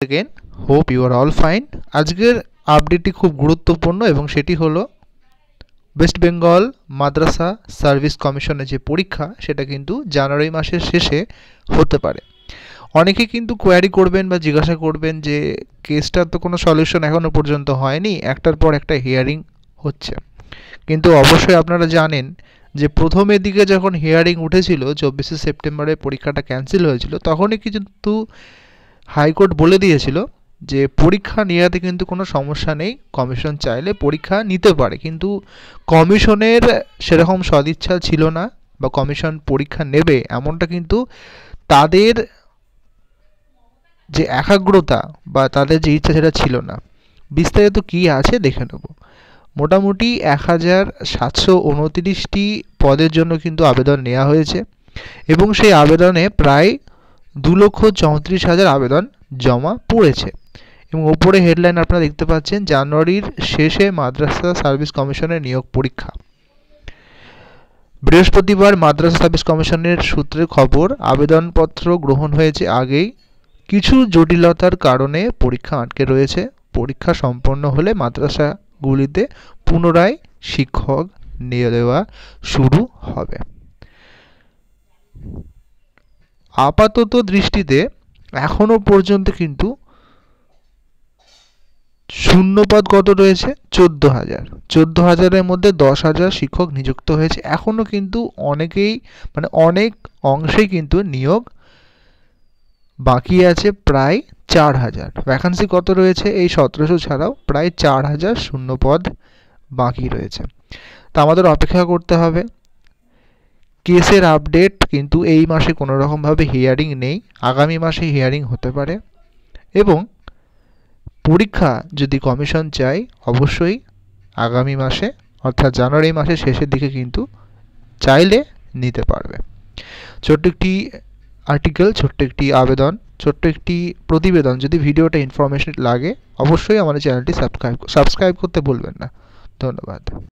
again, hope you are all fine. আজকের আপডেটটি খুব গুরুত্বপূর্ণ এবং সেটি হলো ওয়েস্ট বেঙ্গল মাদ্রাসা সার্ভিস কমিশনের যে পরীক্ষা সেটা কিন্তু জানুয়ারি মাসের শেষে হতে পারে। অনেকে কিন্তু কোয়ারি করবেন বা জিজ্ঞাসা করবেন যে কেসটার তো কোনো সলিউশন এখনও পর্যন্ত হয়নি, একটার পর একটা হিয়ারিং হচ্ছে। কিন্তু অবশ্যই আপনারা জানেন যে প্রথমের দিকে যখন হিয়ারিং উঠেছিল 24শে সেপ্টেম্বরে পরীক্ষাটা ক্যান্সেল হয়েছিল, তখনই কিন্তু হাইকোর্ট বলে দিয়েছিল যে পরীক্ষা নেওয়াতে কিন্তু কোনো সমস্যা নেই, কমিশন চাইলে পরীক্ষা নিতে পারে। কিন্তু কমিশনের সেরকম সদিচ্ছা ছিল না বা কমিশন পরীক্ষা নেবে এমনটা কিন্তু তাদের যে একাগ্রতা বা তাদের যে ইচ্ছা সেটা ছিল না। বিস্তারিত কী আছে দেখে নেব। মোটামুটি 1729টি পদের জন্য কিন্তু আবেদন নেওয়া হয়েছে এবং সেই আবেদনে প্রায় 2,34,000 আবেদন জমা পড়েছে। এবং ওপরে হেডলাইন আপনারা দেখতে পাচ্ছেন, জানুয়ারির শেষে মাদ্রাসা সার্ভিস কমিশনের নিয়োগ পরীক্ষা। বৃহস্পতিবার মাদ্রাসা সার্ভিস কমিশনের সূত্রে খবর, আবেদনপত্র গ্রহণ হয়েছে আগেই, কিছু জটিলতার কারণে পরীক্ষা আটকে রয়েছে। পরীক্ষা সম্পন্ন হলে মাদ্রাসাগুলিতে পুনরায় শিক্ষক নিয়ে দেওয়া শুরু হবে। আপাতত দৃষ্টিতে এখনো পর্যন্ত কিন্তু শূন্যপদ কত রয়েছে? 14,000। 14,000-এর মধ্যে 10,000 শিক্ষক নিযুক্ত হয়েছে। এখনো কিন্তু অনেক অংশেই কিন্তু নিয়োগ বাকি আছে, প্রায় 4,000। ভ্যাকান্সি কত রয়েছে? এই 1700 ছাড়াও প্রায় 4,000 শূন্যপদ বাকি রয়েছে। তা আমাদের অপেক্ষা করতে হবে। কেসের আপডেট কিন্তু এই মাসে কোনো রকমভাবে হিয়ারিং নেই, আগামী মাসে হিয়ারিং হতে পারে। এবং পরীক্ষা যদি কমিশন চায় অবশ্যই আগামী মাসে অর্থাৎ জানুয়ারি মাসের শেষের দিকে কিন্তু চাইলে নিতে পারবে। ছোট্ট একটি আর্টিকেল, ছোট্ট একটি আবেদন, ছোট্ট একটি প্রতিবেদন। যদি ভিডিওটা ইনফরমেশন লাগে অবশ্যই আমাদের চ্যানেলটি সাবস্ক্রাইব করতে ভুলবেন না। ধন্যবাদ।